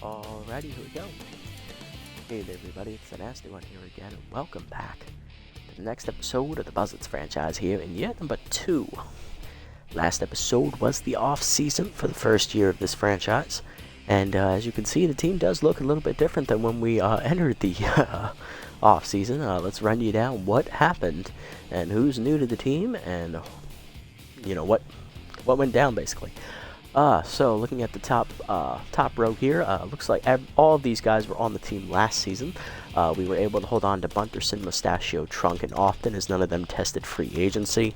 Alrighty, here we go. Hey there everybody, it's the Nasty One here again, and welcome back to the next episode of the Buzzards franchise here in year number 2. Last episode was the off-season for the first year of this franchise, and as you can see, the team does look a little bit different than when we entered the off-season. Let's run you down what happened, and who's new to the team, and you know, what went down basically. So looking at the top row here, looks like all of these guys were on the team last season. We were able to hold on to Bunderson, Mustachio, Trunk, and Often, as none of them tested free agency.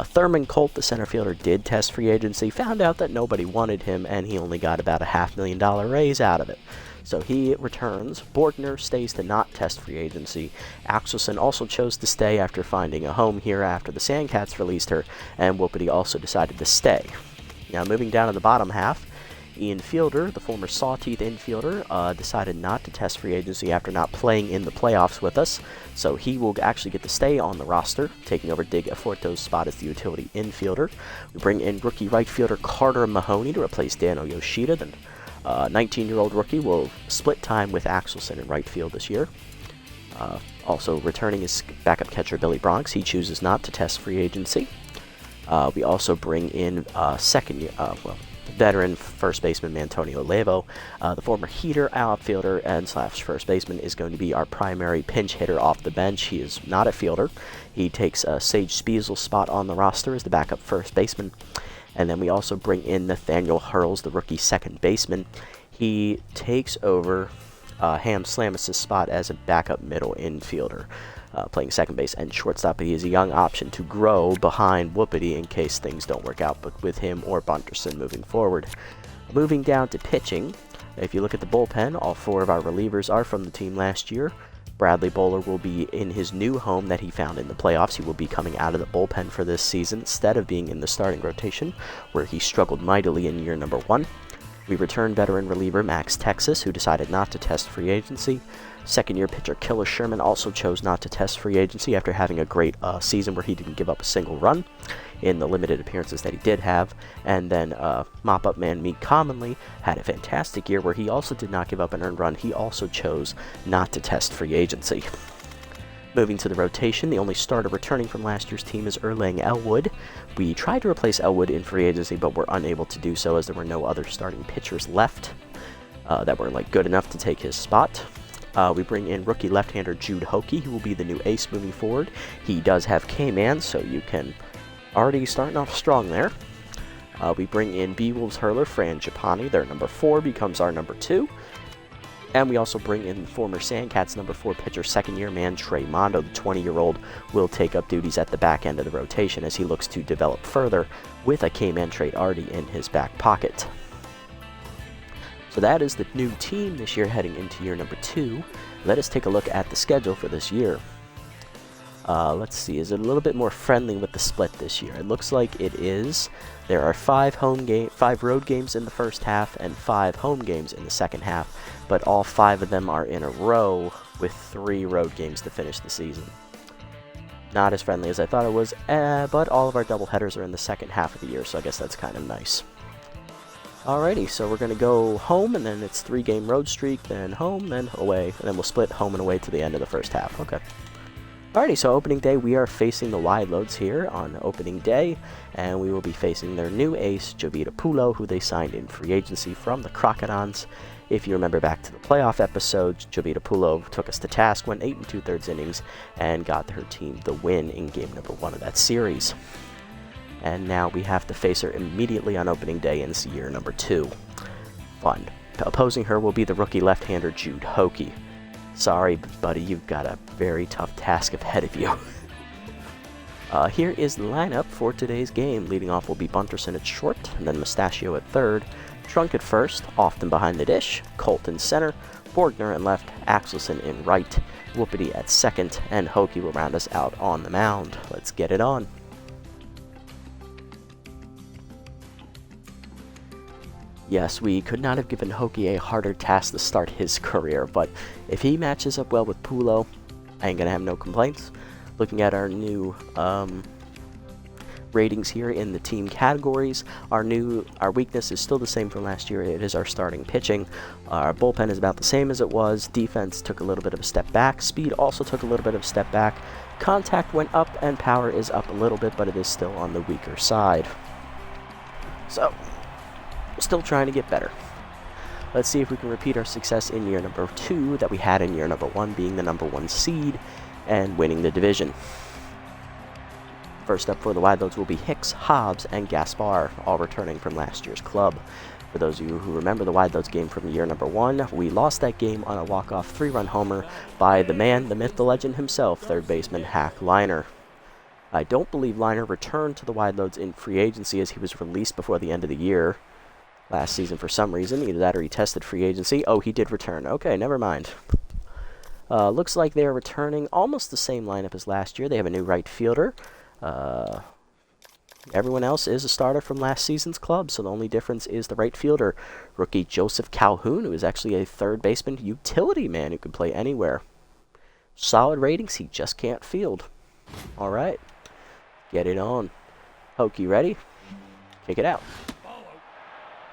Thurman Colt, the center fielder, did test free agency, found out that nobody wanted him, and he only got about a $500,000 raise out of it. So he returns. Borgner stays to not test free agency. Axelson also chose to stay after finding a home here after the Sandcats released her, and Whoopity also decided to stay. Now, moving down to the bottom half, Ian Fielder, the former Sawteeth infielder, decided not to test free agency after not playing in the playoffs with us, so he will actually get to stay on the roster, taking over Dig Aforto's spot as the utility infielder. We bring in rookie right fielder Carter Mahoney to replace Dano Yoshida. The 19-year-old rookie will split time with Axelson in right field this year. Also returning is backup catcher Billy Bronx. He chooses not to test free agency. We also bring in veteran first baseman Antonio Levo. The former heater outfielder and / first baseman is going to be our primary pinch hitter off the bench. He is not a fielder. He takes Sage Spiesel's spot on the roster as the backup first baseman. And then we also bring in Nathaniel Hurls, the rookie second baseman. He takes over Ham Slamis' spot as a backup middle infielder. Playing second base and shortstop. He is a young option to grow behind Whoopity in case things don't work out, but with him or Bunderson moving forward. Moving down to pitching, if you look at the bullpen, all 4 of our relievers are from the team last year. Bradley Bowler will be in his new home that he found in the playoffs. He will be coming out of the bullpen for this season instead of being in the starting rotation, where he struggled mightily in year number 1. We return veteran reliever Max Texas, who decided not to test free agency. Second-year pitcher Killer Sherman also chose not to test free agency after having a great season where he didn't give up a single run in the limited appearances that he did have. And then mop-up man Meek Commonly had a fantastic year where he also did not give up an earned run. He also chose not to test free agency. Moving to the rotation, the only starter returning from last year's team is Erlang Elwood. We tried to replace Elwood in free agency, but were unable to do so as there were no other starting pitchers left that were good enough to take his spot. We bring in rookie left-hander Jude Hockey, who will be the new ace moving forward. He does have K-Man, so you can already starting off strong there. We bring in B-Wolves hurler Fran Japani. Their number 4 becomes our number 2. And we also bring in former Sandcats number 4 pitcher, second-year man Trey Mondo. The 20-year-old will take up duties at the back end of the rotation as he looks to develop further with a K-Man trait already in his back pocket. So that is the new team this year heading into year number 2. Let us take a look at the schedule for this year. Let's see, is it a little bit more friendly with the split this year? It looks like it is. There are 5 road games in the first half and 5 home games in the second half, but all 5 of them are in a row with 3 road games to finish the season. Not as friendly as I thought it was, but all of our doubleheaders are in the second half of the year, so I guess that's kind of nice. Alrighty, so we're going to go home, and then it's 3-game road streak, then home, then away, and then we'll split home and away to the end of the first half. Okay. Alrighty, so opening day, we are facing the Wide Loads here on opening day, and we will be facing their new ace, Jovita Pulo, who they signed in free agency from the Crocodons. If you remember back to the playoff episode, Jovita Pulo took us to task, went 8 2/3 innings, and got her team the win in game number 1 of that series. And now we have to face her immediately on opening day in year number 2. Fun. Opposing her will be the rookie left-hander Jude Hockey. Sorry, buddy, you've got a very tough task ahead of you. Here is the lineup for today's game. Leading off will be Bunderson at short, and then Mustachio at third, Trunk at first, Often behind the dish, Colt in center, Borgner in left, Axelson in right, Whoopity at second, and Hockey will round us out on the mound. Let's get it on. Yes, we could not have given Hockey a harder task to start his career, but if he matches up well with Pulo, I ain't gonna have no complaints. Looking at our new ratings here in the team categories. Our weakness is still the same from last year. It is our starting pitching. Our bullpen is about the same as it was. Defense took a little bit of a step back. Speed also took a little bit of a step back. Contact went up and power is up a little bit, but it is still on the weaker side. So, still trying to get better. Let's see if we can repeat our success in year number 2 that we had in year number 1, being the number 1 seed and winning the division. First up for the Wideloads will be Hicks, Hobbs, and Gaspar, all returning from last year's club. For those of you who remember the Wideloads game from year number 1, we lost that game on a walk-off 3-run homer by the man, the myth, the legend himself, third baseman Hackliner. I don't believe Liner returned to the Wideloads in free agency, as he was released before the end of the year last season for some reason. Either that or he tested free agency. Oh, he did return. Okay, never mind. Looks like they're returning almost the same lineup as last year. They have a new right fielder. Everyone else is a starter from last season's club, so the only difference is the right fielder, rookie Joseph Calhoun, who is actually a third baseman utility man who can play anywhere. Solid ratings, he just can't field. All right, get it on. Hokie ready? Kick it out.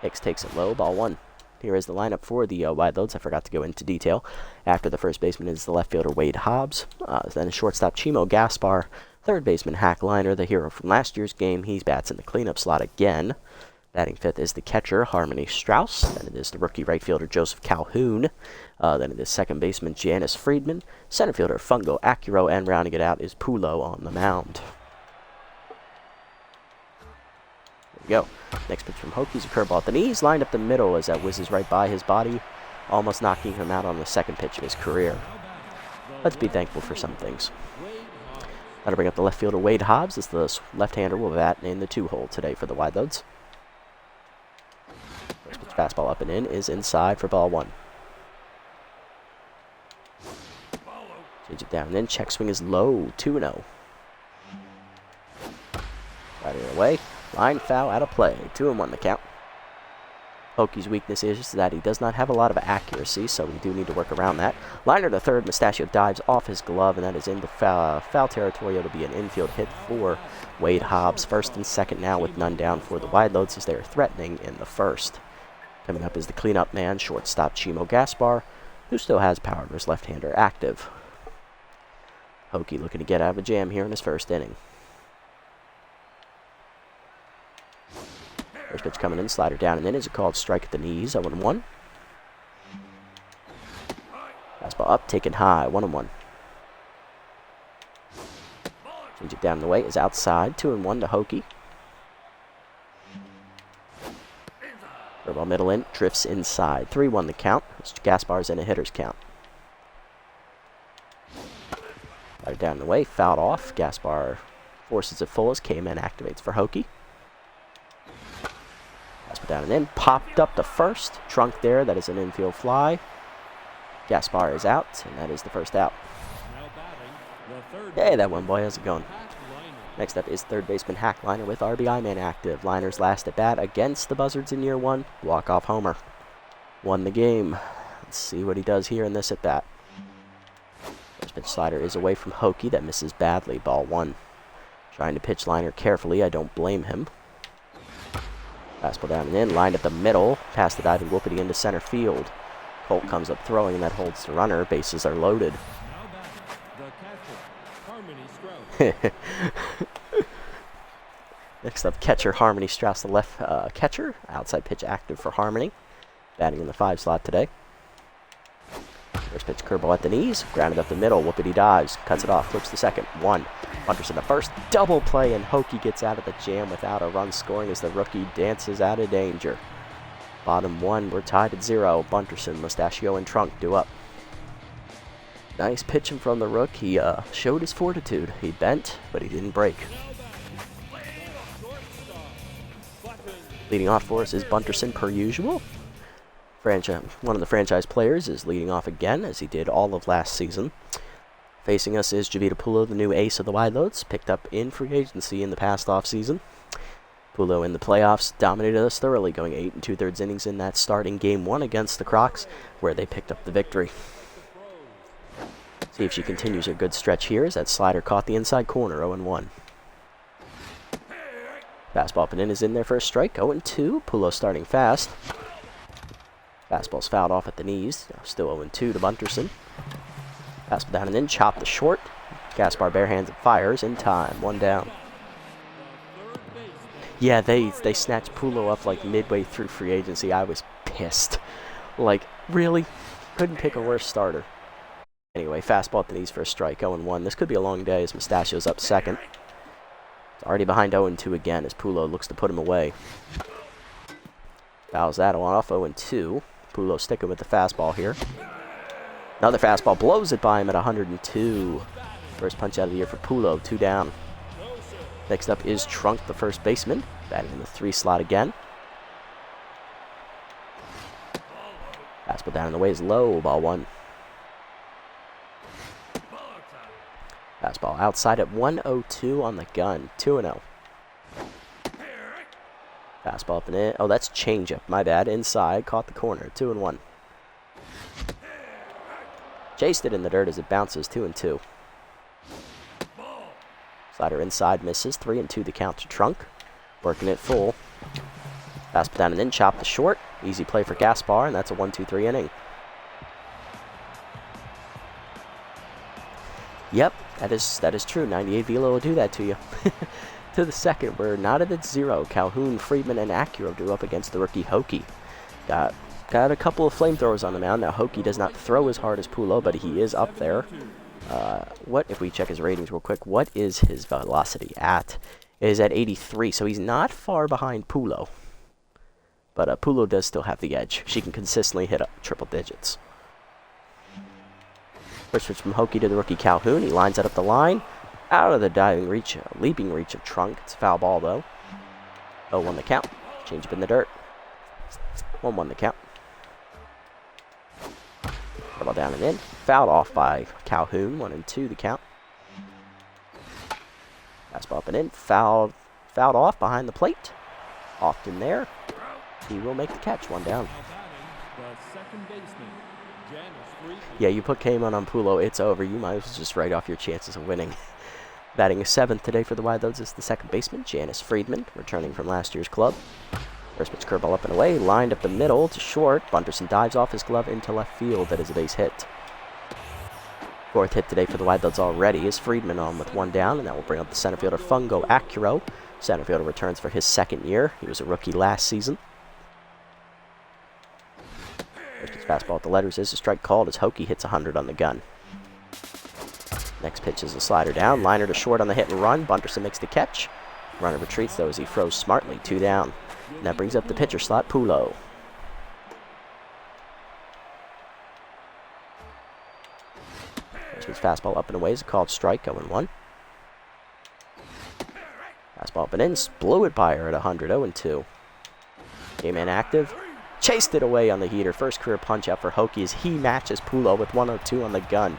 Hicks takes it low, ball 1. Here is the lineup for the Wideloads. I forgot to go into detail. After the first baseman is the left fielder Wade Hobbs, then a shortstop Chimo Gaspar. Third baseman Hackliner, the hero from last year's game. He bats in the cleanup slot again. Batting fifth is the catcher Harmony Strauss. Then it is the rookie right fielder Joseph Calhoun. Then it is second baseman Janice Friedman. Center fielder Fungo Acuro. And rounding it out is Pulo on the mound. There we go. Next pitch from Hokie's a curveball at the knees. Lined up the middle as that whizzes right by his body, almost knocking him out on the second pitch of his career. Let's be thankful for some things. That'll bring up the left fielder Wade Hobbs, as the left-hander will bat in the 2-hole today for the Wideloads. First pitch fastball up and in is inside for ball 1. Change it down and in. Check swing is low, 2-0. Right it away. Line foul out of play. 2-1 the count. Hokie's weakness is that he does not have a lot of accuracy, so we do need to work around that. Liner to third, Mustachio dives off his glove, and that is into foul territory. It'll be an infield hit for Wade Hobbs. First and second now with none down for the Wideloads as they are threatening in the first. Coming up is the cleanup man, shortstop Chimo Gaspar, who still has power to his left-hander active. Hokie looking to get out of a jam here in his first inning. First pitch coming in, slider down and in. Is a called strike at the knees, 0-1. Fastball up, taken high, 1-1. Change it down the way, is outside, 2-1 to Hokie. Curveball middle in, drifts inside, 3-1 the count. Gaspar's in a hitter's count. Slider down the way, fouled off. Gaspar forces it full as K-Man activates for Hokie. Down and in, popped up to first, trunk there, that is an infield fly. Gaspar is out, and that is the first out. Hey, that one, boy, how's it going? Next up is third baseman Hackliner with RBI man active. Liner's last at bat against the Buzzards in year 1, walk-off homer. Won the game. Let's see what he does here in this at bat. First pitch slider is away from Hokie, that misses badly, ball 1. Trying to pitch Liner carefully, I don't blame him. Fastball down and in, lined at the middle, past the diving whoopity into center field. Colt comes up throwing, and that holds the runner. Bases are loaded. Next up, catcher Harmony Strauss, the left catcher. Outside pitch active for Harmony. Batting in the 5 slot today. First pitch curveball at the knees, grounded up the middle, whoopity dives, cuts it off, flips the second, 1. Bunderson the first, double play, and Hokie gets out of the jam without a run scoring as the rookie dances out of danger. Bottom 1, we're tied at 0. Bunderson, Mustachio, and Trunk do up. Nice pitching from the rook. He showed his fortitude. He bent, but he didn't break. Leading off for us is Bunderson per usual. One of the franchise players is leading off again, as he did all of last season. Facing us is Javita Pulo, the new ace of the Wideloads, picked up in free agency in the past offseason. Pulo in the playoffs dominated us thoroughly, going 8 2/3 innings in that start in Game 1 against the Crocs, where they picked up the victory. See if she continues her good stretch here, as that slider caught the inside corner, 0-1. Fastball up and in is in there for a strike. 0-2. Pulo starting fast. Fastball's fouled off at the knees. Still 0-2 to Bunderson. Fastball down and in. Chop the short. Gaspar barehands and fires in time. 1 down. Yeah, they snatched Pulo up like midway through free agency. I was pissed. Like, really? Couldn't pick a worse starter. Anyway, fastball at the knees for a strike. 0-1. This could be a long day as Mustachio's up second. It's already behind 0-2 again as Pulo looks to put him away. Fouls that off. 0-2. Pulo sticking with the fastball here. Another fastball blows it by him at 102. First punch out of the year for Pulo. 2 down. Next up is Trunk, the first baseman. Batting in the 3 slot again. Fastball down in the way is low. Ball 1. Fastball outside at 102 on the gun. 2-0. Fastball up and in. Oh, that's changeup. My bad. Inside. Caught the corner. 2-1. Chased it in the dirt as it bounces. 2-2. Slider inside misses. 3-2 the count to Trunk. Working it full. Fastball down and in. Chop the short. Easy play for Gaspar, and that's a 1-2-3 inning. Yep, that is true. 98 velo will do that to you. To the second, we're knotted at 0. Calhoun, Friedman, and Acura drew up against the rookie Hokie. Got a couple of flamethrowers on the mound. Now, Hokie does not throw as hard as Pulo, but he is up there. What, if we check his ratings real quick, what is his velocity at? It is at 83, so he's not far behind Pulo. But Pulo does still have the edge. She can consistently hit up triple digits. First switch from Hokie to the rookie Calhoun. He lines that up the line. Out of the diving reach, leaping reach of Trunk. It's a foul ball, though. 0-1 the count. Change up in the dirt. 1-1 the count. Ball down and in. Fouled off by Calhoun. 1-2 the count. Fastball up and in. Fouled off behind the plate. Often there. He will make the catch. 1 down. Yeah, you put K-Man on Pulo, it's over. You might as well just write off your chances of winning. Batting 7th today for the Wild is the second baseman, Janice Friedman, returning from last year's club. First pitch curveball up and away, lined up the middle to short. Bunderson dives off his glove into left field. That is a base hit. 4th hit today for the Wild already is Friedman on with 1 down, and that will bring up the center fielder Fungo Acuro. Center fielder returns for his 2nd year. He was a rookie last season. First fastball at the letters is a strike called as Hokie hits 100 on the gun. Next pitch is a slider down. Liner to short on the hit and run. Bunderson makes the catch. Runner retreats, though, as he throws smartly. 2 down. And that brings up the pitcher slot, Pulo. First pitch fastball up and away is a called strike, 0-1. Fastball up and in. Blew it by her at 100, 0-2. Game inactive. Chased it away on the heater. First career punch out for Hokie as he matches Pulo with 102 on the gun.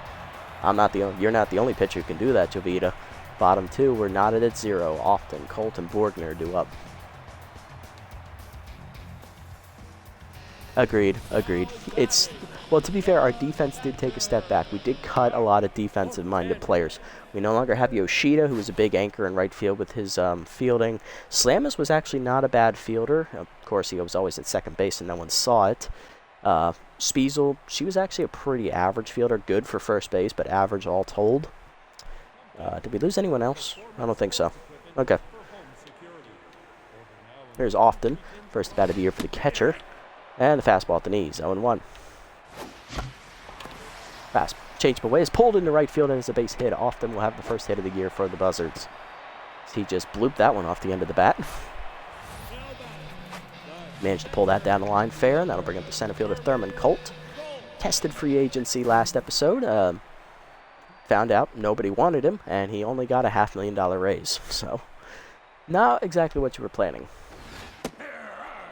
You're not the only pitcher who can do that, Jovita. Bottom 2, we're knotted at 0. Often, Colt and Borgner do up. Agreed. Well, to be fair, our defense did take a step back. We did cut a lot of defensive-minded players. We no longer have Yoshida, who was a big anchor in right field with his fielding. Slamus was actually not a bad fielder. Of course, he was always at second base and no one saw it. Spiesel, she was actually a pretty average fielder. Good for first base, but average all told. Did we lose anyone else? I don't think so. Okay. Here's Often. First bat of the year for the catcher. And the fastball at the knees, 0-1. Fast change away is pulled into right field and is a base hit. Often will have the first hit of the year for the Buzzards. He just blooped that one off the end of the bat. Managed to pull that down the line fair, and that'll bring up the center fielder Thurman Colt. Tested free agency last episode. Found out nobody wanted him, and he only got a $500,000 raise. So, not exactly what you were planning.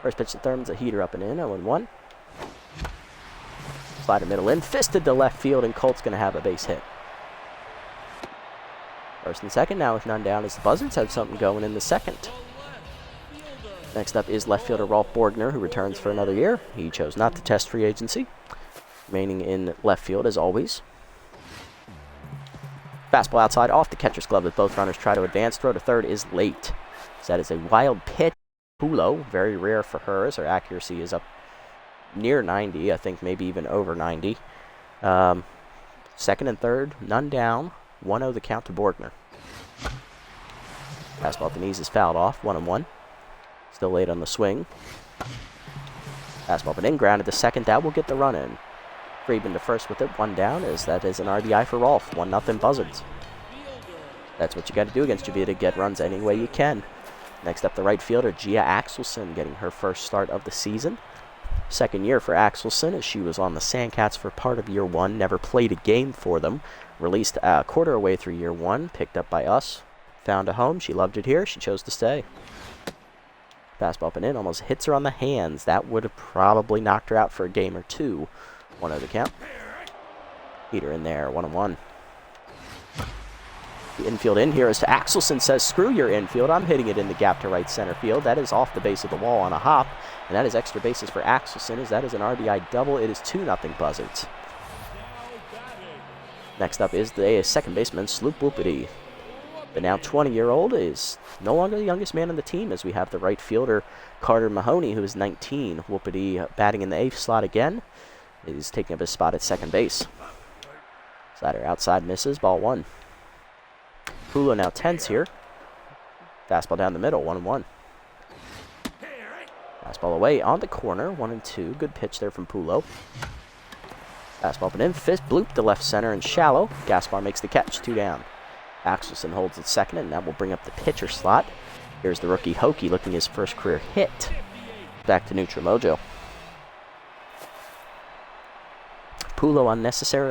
First pitch to Thurman's a heater up and in, 0-1. Slider middle in, fisted to left field, and Colt's going to have a base hit. First and second now with none down as the Buzzards have something going in the second. Next up is left fielder Rolf Borgner, who returns for another year. He chose not to test free agency. Remaining in left field as always. Fastball outside off the catcher's glove as both runners try to advance. Throw to third is late. So that is a wild pitch. Pulo, very rare for her, as her accuracy is up near 90, I think maybe even over 90. Second and third, none down. 1-0 the count to Borgner. Fastball at the knees is fouled off, 1-1. Still late on the swing. Fastball up and in, grounded to second. That will get the run in. Friedman to first with it, 1 down, as that is an RBI for Rolf. 1-0 Buzzards. That's what you got to do against Gia, to get runs any way you can. Next up, the right fielder, Gia Axelson, getting her first start of the season. Second year for Axelson, as she was on the Sandcats for part of year 1, never played a game for them. Released a quarter away through year 1, picked up by us. Found a home, she loved it here, she chose to stay. Fastball up and in, almost hits her on the hands. That would have probably knocked her out for a game or 2. 1-0 the count. Heater in there, 1-1. The infield in here is to Axelson, says, screw your infield, I'm hitting it in the gap to right center field. That is off the base of the wall on a hop, and that is extra bases for Axelson, as that is an RBI double. It is 2-0 Buzzards. Next up is the second baseman, Sloop Whoopity. The now 20-year-old is no longer the youngest man on the team, as we have the right fielder, Carter Mahoney, who is 19. Whoopity batting in the 8th slot again. Is taking up his spot at second base. Slider outside misses, ball 1. Pulo now tense here. Fastball down the middle, 1-1. Fastball away on the corner, 1-2. Good pitch there from Pulo. Fastball up and in, fist bloop to left center and shallow. Gaspar makes the catch, 2 down. Axelson holds at second, and that will bring up the pitcher slot. Here's the rookie Hokie looking his first career hit. Back to neutral mojo. Pulo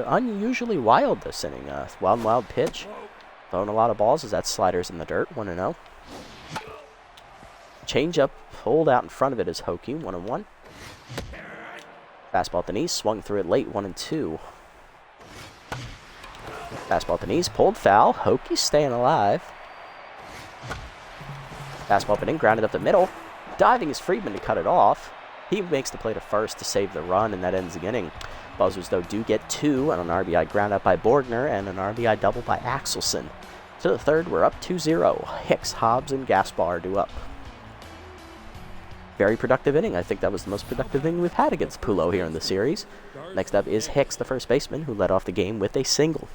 unusually wild this inning. Wild pitch. Throwing a lot of balls as that slider's in the dirt, 1-0. Change up, pulled out in front of it is Hokie, 1-1. Fastball at the knees, swung through it late, 1-2. Fastball at the knees, pulled foul. Hokie staying alive. Fastball up and in, grounded up the middle. Diving is Friedman to cut it off. He makes the play to first to save the run, and that ends the inning. Buzzards, though, do get 2 and an RBI ground out by Borgner and an RBI double by Axelson. To the third, we're up 2-0. Hicks, Hobbs, and Gaspar do up. Very productive inning. I think that was the most productive inning we've had against Pulo here in the series. Next up is Hicks, the first baseman, who led off the game with a single.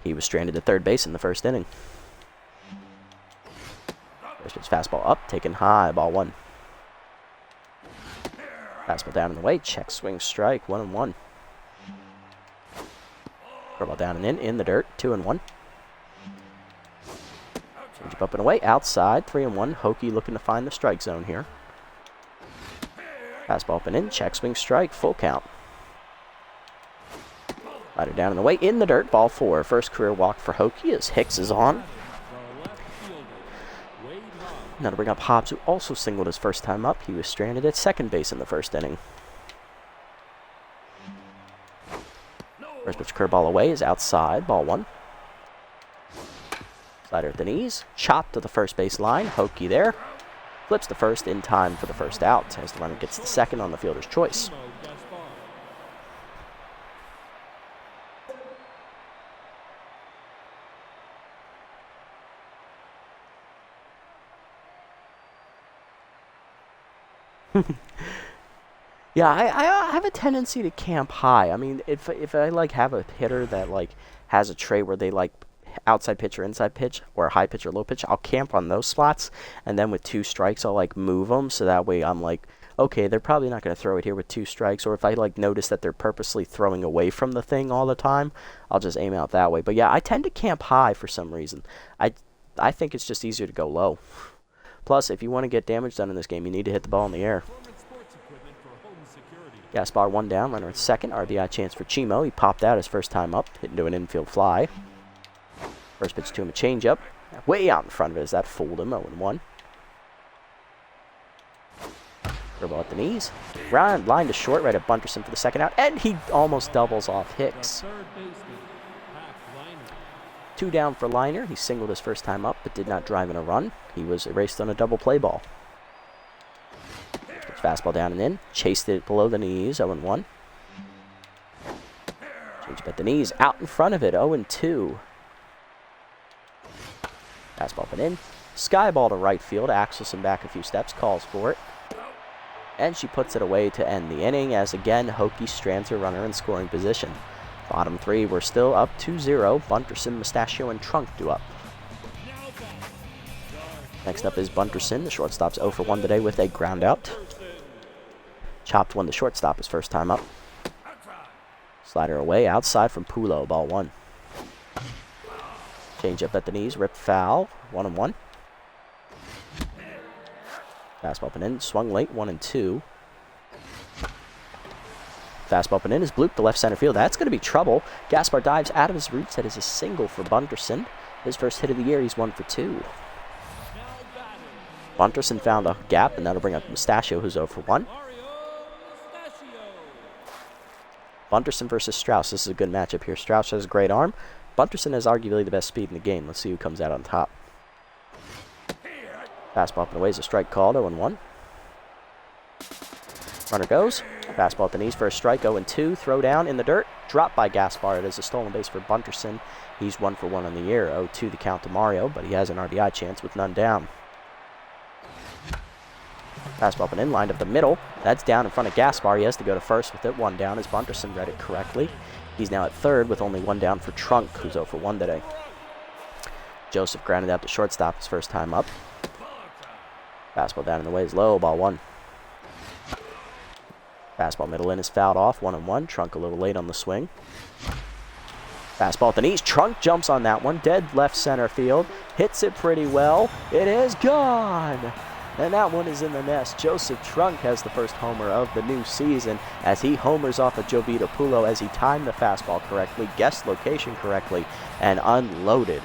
He was stranded at third base in the first inning. First pitch fastball up, taken high, ball 1. Fastball down in the way, check, swing, strike, 1-1. Curveball down and in the dirt, 2-1. Change up and away, outside, 3-1. Hokie looking to find the strike zone here. Fastball up and in, check, swing, strike, full count. Slider down in the way, in the dirt, ball 4. First career walk for Hokie as Hicks is on. Now to bring up Hobbs, who also singled his first time up. He was stranded at second base in the first inning. First pitch curveball away is outside, ball 1. Slider at the knees, chopped to the first base line. Hokie there. Flips the first in time for the first out as the runner gets the second on the fielder's choice. Yeah, I have a tendency to camp high. I mean, if I like have a hitter that like has a tray where they like outside pitch or inside pitch or high pitch or low pitch, I'll camp on those slots, and then with 2 strikes I'll like move them so that way I'm like, okay, they're probably not going to throw it here with 2 strikes. Or if I like notice that they're purposely throwing away from the thing all the time, I'll just aim out that way. But yeah, I tend to camp high for some reason. I think it's just easier to go low. Plus, if you want to get damage done in this game, you need to hit the ball in the air. Gaspar 1 down, runner at second. RBI chance for Chimo. He popped out his first time up, hit into an infield fly. First pitch to him, a changeup. Way out in front of it as that fooled him, 0-1. Curveball at the knees. Line to short, right at Bunderson for the second out, and he almost doubles off Hicks. 2 down for Liner. He singled his first time up, but did not drive in a run. He was erased on a double play ball. Fastball down and in. Chased it below the knees, 0-1. Change up at the knees, out in front of it, 0-2. Fastball up and in. Sky ball to right field. Axelson back a few steps, calls for it. And she puts it away to end the inning as again Hokie strands her runner in scoring position. Bottom three, we're still up 2-0. Bunderson, Mustachio, and Trunk do up. Next up is Bunderson. The shortstop's 0 for 1 today with a ground out. Chopped one, the shortstop, his first time up. Slider away, outside from Pulo, ball 1. Change up at the knees, ripped foul, 1-1. Fastball up and in, swung late, 1-2. Fastball up and in is blooped to left center field. That's going to be trouble. Gaspar dives out of his roots. That is a single for Bunderson. His first hit of the year, he's 1 for 2. Bunderson found a gap, and that'll bring up Mustachio, who's 0 for 1. Bunderson versus Strauss. This is a good matchup here. Strauss has a great arm. Bunderson has arguably the best speed in the game. Let's see who comes out on top. Fastball up and away is a strike called, 0-1. Runner goes. Fastball at the knees for a strike, 0-2. Throw down in the dirt. Dropped by Gaspar. It is a stolen base for Bunderson. He's 1 for 1 on the year. 0-2 the count to Mario, but he has an RBI chance with none down. Fastball up and in, lined up the middle. That's down in front of Gaspar. He has to go to first with it. 1 down as Bunderson read it correctly. He's now at third with only 1 down for Trunk, who's 0 for 1 today. Joseph grounded out to shortstop his first time up. Fastball down in the way is low, ball 1. Fastball middle in is fouled off, 1-1. Trunk a little late on the swing. Fastball at the knees. Trunk jumps on that one. Dead left center field. Hits it pretty well. It is gone. And that one is in the nest. Joseph Trunk has the first homer of the new season as he homers off of Jovita Pulo as he timed the fastball correctly, guessed location correctly, and unloaded.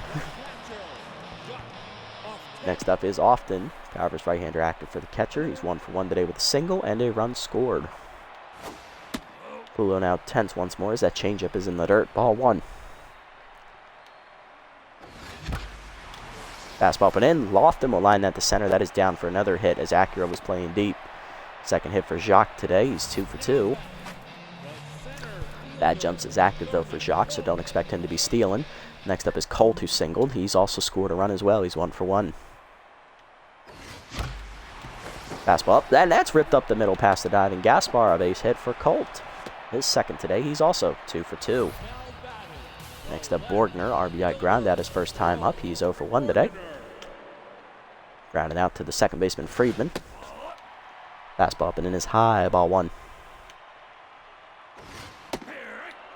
Next up is Often. Carver's right-hander active for the catcher. He's 1 for 1 today with a single and a run scored. Pulo now tense once more as that changeup is in the dirt. Ball 1. Fastball up and in. Lofton will line that to center. That is down for another hit as Acura was playing deep. Second hit for Jacques today. He's 2 for 2. Bad jumps is active though for Jacques, so don't expect him to be stealing. Next up is Colt, who singled. He's also scored a run as well. He's 1 for 1. Fastball up, and that's ripped up the middle past the diving Gaspar. A base hit for Colt. His second today. He's also 2 for 2. Next up, Borgner, RBI ground out his first time up. He's 0 for 1 today. Grounded out to the second baseman, Friedman. Fastball up and in is high, ball 1.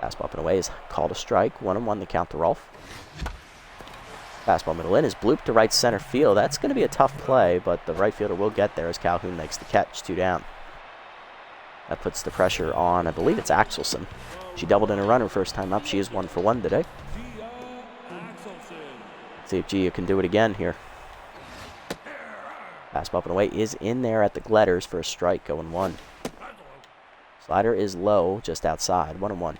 Fastball up and away is called a strike. 1-1 the count to Rolf. Fastball middle in is blooped to right center field. That's going to be a tough play, but the right fielder will get there as Calhoun makes the catch. 2 down. That puts the pressure on, I believe it's Axelson. She doubled in a runner first time up. She is 1 for 1 today. Let's see if Gia can do it again here. Fastball up and away is in there at the Gletters for a strike, 0-1. Slider is low, just outside, 1-1.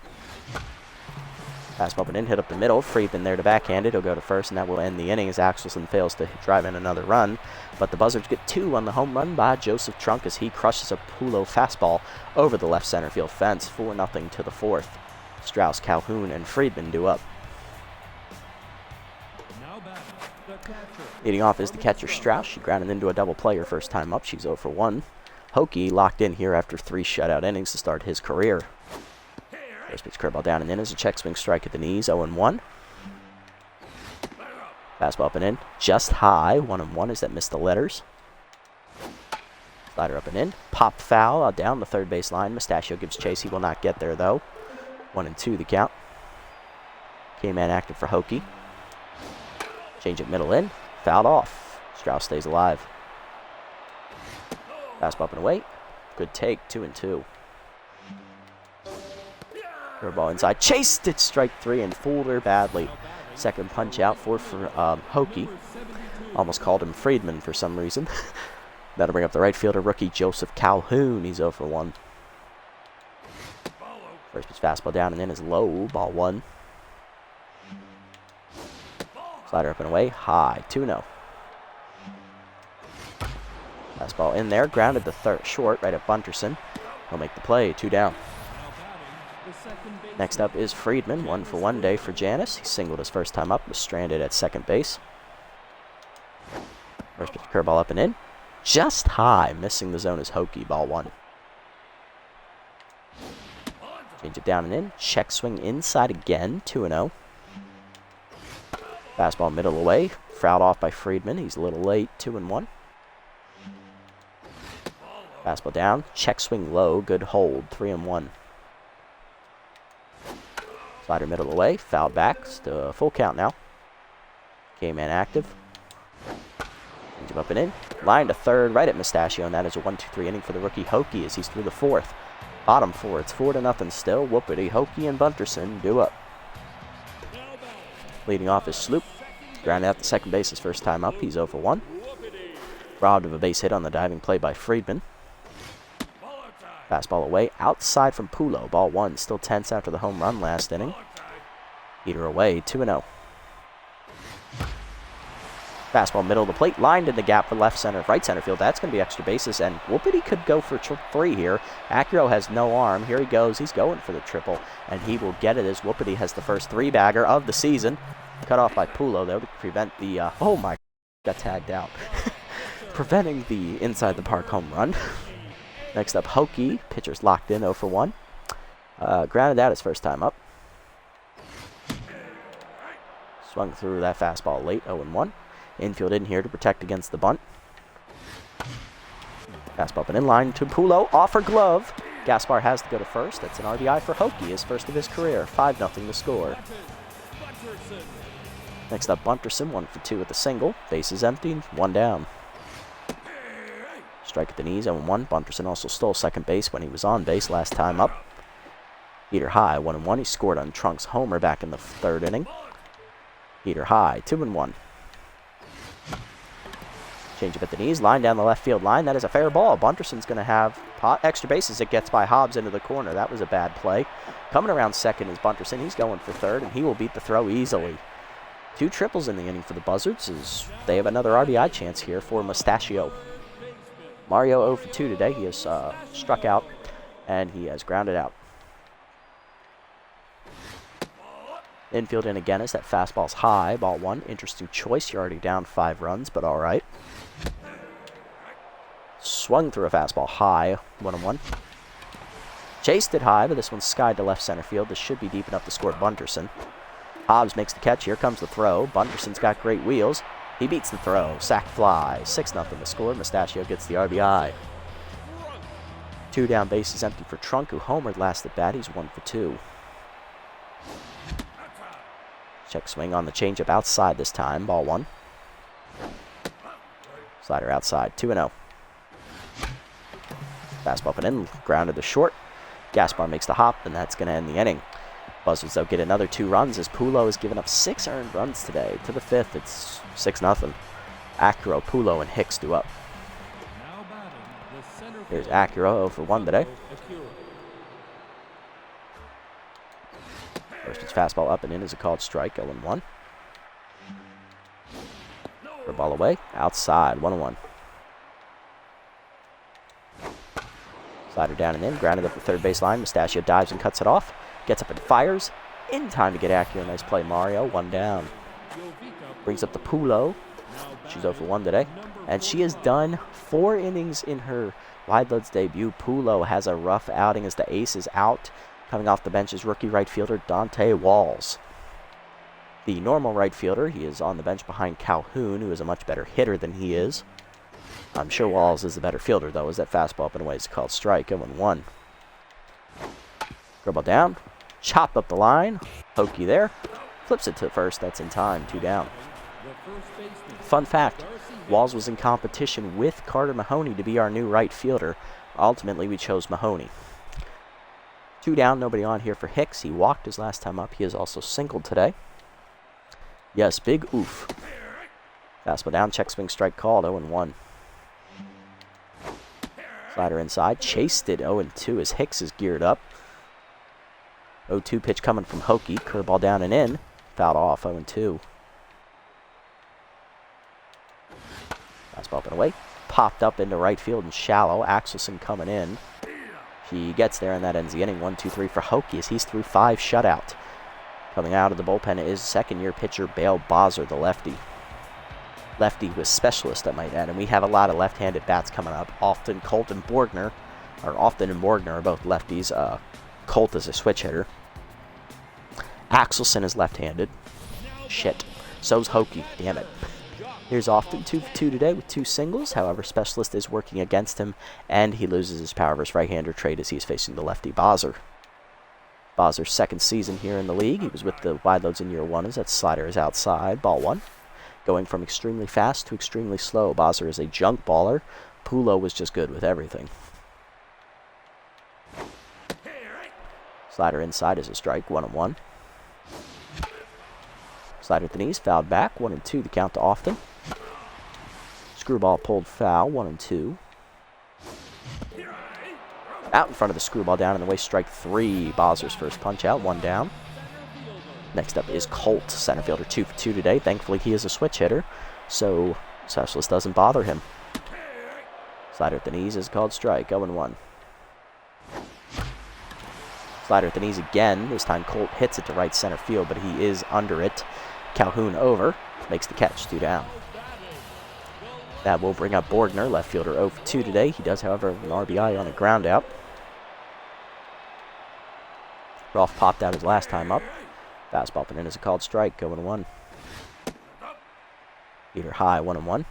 Fastball up and in, hit up the middle. Friedman there to backhand it. He'll go to first, and that will end the inning as Axelson fails to drive in another run. But the Buzzards get 2 on the home run by Joseph Trunk as he crushes a Pulo fastball over the left center field fence. 4-0 to the 4th. Strauss, Calhoun, and Friedman do up. Leading off is the catcher Strauss. She grounded into a double play her first time up. She's 0 for 1. Hokie locked in here after 3 shutout innings to start his career. First pitch curveball down and in is a check swing strike at the knees, 0-1. Fastball up and in, just high, 1-1 as that missed the letters. Slider up and in, pop foul down the third base line. Mustachio gives chase, he will not get there though. 1-2 the count. K-man active for Hokie. Change it middle in, fouled off. Strauss stays alive. Fastball up and away, good take, 2-2. Curveball inside, chased it, strike 3, and fooled her badly. Second punch out for Hokie. Almost called him Friedman for some reason. That'll bring up the right fielder rookie Joseph Calhoun. He's 0 for 1. First pitch fastball down and in is low, ball 1. Slider up and away, high, 2-0. Fastball in there, grounded the third short right at Bunderson. He'll make the play, 2 down. Next up is Friedman, 1 for 1 day for Janice. He singled his first time up, was stranded at second base. First pitch curveball up and in. Just high. Missing the zone is Hokey. Ball 1. Change it down and in. Check swing inside again. 2-0. Fastball middle away. Fouled off by Friedman. He's a little late. 2-1. Fastball down. Check swing low. Good hold. 3-1. Slider middle away. Fouled back. Still full count now. K-man active. Change him up and in. Line to third. Right at Mustachio. And that is a 1-2-3 inning for the rookie Hokey as he's through the 4th. Bottom 4. It's 4-0 still. Whoopity. Hokey and Bunderson do up. Leading off is Sloop. Grounded out to second base his first time up. He's 0 for 1. Robbed of a base hit on the diving play by Friedman. Fastball away. Outside from Pulo. Ball 1. Still tense after the home run last inning. Heater away. 2-0. Fastball middle of the plate. Lined in the gap for left center. Right center field. That's going to be extra bases. And Whoopity could go for 3 here. Acuro has no arm. Here he goes. He's going for the triple. And he will get it as Whoopity has the first 3-bagger of the season. Cut off by Pulo, though, to prevent the... oh, my... Got tagged out. Preventing the inside the park home run. Next up, Hokey. Pitcher's locked in, 0 for 1. Grounded out his first time up. Swung through that fastball late, 0-1. Infield in here to protect against the bunt. Fastball up and in line to Pulo. Off her glove. Gaspar has to go to first. That's an RBI for Hokey, his first of his career. 5-0 to score. Next up, Bunderson, 1 for 2 with a single. Bases empty, 1 down. Strike at the knees, 0-1. Bunderson also stole second base when he was on base last time up. Heater high, 1-1. He scored on Trunk's homer back in the 3rd inning. Heater high, 2-1. Change up at the knees, line down the left field line. That is a fair ball. Bunderson's going to have extra bases. It gets by Hobbs into the corner. That was a bad play. Coming around second is Bunderson. He's going for third, and he will beat the throw easily. 2 triples in the inning for the Buzzards as they have another RBI chance here for Mustachio. Mario 0 for 2 today. He has struck out, and he has grounded out. Infield in again as that fastball's high. Ball 1. Interesting choice. You're already down 5 runs, but all right. Swung through a fastball high. 1-1. Chased it high, but this one's skied to left center field. This should be deep enough to score Bunderson. Hobbs makes the catch. Here comes the throw. Bunderson's got great wheels. He beats the throw. Sack fly. 6-0 to score. Mustachio gets the RBI. 2 down, bases empty for Trunk, who homered last at bat. He's 1 for 2. Check swing on the changeup outside this time. Ball 1. Slider outside. 2-0. Fastball up and in. Grounded to short. Gaspar makes the hop, and that's going to end the inning. Buzzards, though, get another 2 runs as Pulo has given up 6 earned runs today. To the 5th, it's 6-0. Acuro, Pulo, and Hicks do up. Here's Acuro 0 for 1 today. First pitch fastball up and in is a called strike, 0-1. For ball away, outside, 1-1. Slider down and in, grounded up the third base line. Mustachio dives and cuts it off. Gets up and fires. In time to get Acuro. Nice play, Mario. 1 down. Brings up the Pulo. She's 0 for 1 today. And she has done 4 innings in her wide leads debut. Pulo has a rough outing as the ace is out. Coming off the bench is rookie right fielder Dante Walls. The normal right fielder, he is on the bench behind Calhoun, who is a much better hitter than he is. I'm sure Walls is the better fielder, though, as that fastball up and away is called strike. 0-1. Curveball down. Chopped up the line. Hokey there. Flips it to first. That's in time. 2 down. Fun fact, Walls was in competition with Carter Mahoney to be our new right fielder. Ultimately, we chose Mahoney. 2 down. Nobody on here for Hicks. He walked his last time up. He is also singled today. Yes, big oof. Fastball down. Check swing strike called. 0-1. Slider inside. Chased it. 0-2 as Hicks is geared up. 0-2 pitch coming from Hokey. Curveball down and in. Fouled off. 0-2. Fastball up and away. Popped up into right field and shallow. Axelson coming in. He gets there and that ends the inning. 1-2-3 for Hokey as he's through 5 shutout. Coming out of the bullpen is second-year pitcher Bale Bozzer, the lefty. Lefty with specialist, I might add. And we have a lot of left-handed bats coming up. Often Colt and Borgner, or Often and Borgner are both lefties. Colt is a switch hitter. Axelson is left-handed. Shit. So's Hokey. Damn it. Here's Often 2 for 2 today with 2 singles. However, Specialist is working against him, and he loses his power versus right-hander trade as he is facing the lefty Buzzards. Buzzards' second season here in the league. He was with the wide loads in year 1 as that slider is outside. Ball 1. Going from extremely fast to extremely slow. Buzzards is a junk baller. Pulo was just good with everything. Slider inside is a strike. 1-1. Slider at the knees, fouled back. 1-2, the count to Often. Screwball pulled foul. 1-2. Out in front of the screwball, down in the way, strike 3. Buzzards' first punch out, 1 down. Next up is Colt Centerfielder, 2 for 2 today. Thankfully, he is a switch hitter, so Specialist doesn't bother him. Slider at the knees is called strike, 0-1. Slider at the knees again. This time Colt hits it to right center field, but he is under it. Calhoun over, makes the catch, 2 down. That will bring up Borgner, left fielder, 0 for 2 today. He does, however, an RBI on a ground out. Rolf popped out his last time up. Fastball up and in is a called strike, 0-1. Heater high, 1-1.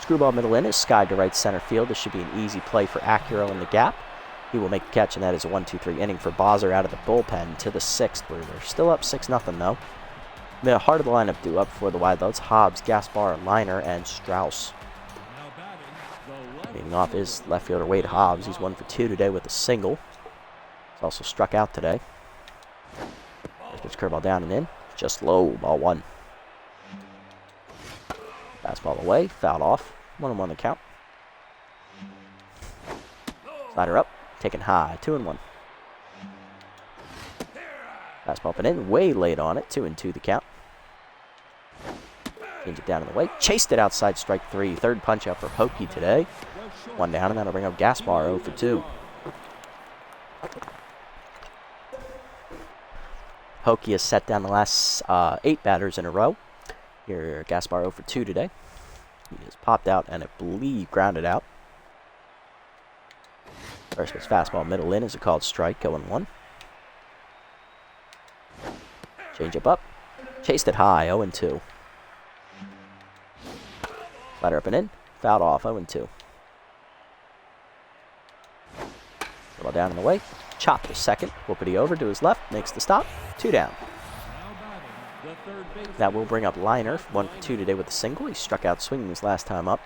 Screwball middle in is skied to right center field. This should be an easy play for Acuro in the gap. He will make the catch, and that is a 1-2-3 inning for Buzzards out of the bullpen to the 6th, where they're still up 6-0 though. The heart of the lineup due up for the wide loads: Hobbs, Gaspar, Liner, and Strauss. Leading off is left fielder Wade Hobbs. He's 1 for 2 today with a single. He's also struck out today. First pitch curveball down and in. Just low, ball 1. Fastball away, fouled off. 1-1 the count. Slider up, taken high, 2-1. Fastball up and in, way late on it, 2-2 the count. Change it down in the way, chased it outside, strike 3. Third punch out for Hokey today. 1 down, and that'll bring up Gaspar, 0 for 2. Hokey has set down the last 8 batters in a row. Here, Gaspar 0 for 2 today. He has popped out and I believe grounded out. First pitch fastball middle in is a called strike, 0-1. Change up. Chased it high, 0-2. Slider up and in, fouled off, 0-2. Ball down in the way, chopped to second, whoopity over to his left, makes the stop, 2 down. That will bring up Liner, 1 for 2 today with a single. He struck out swinging his last time up.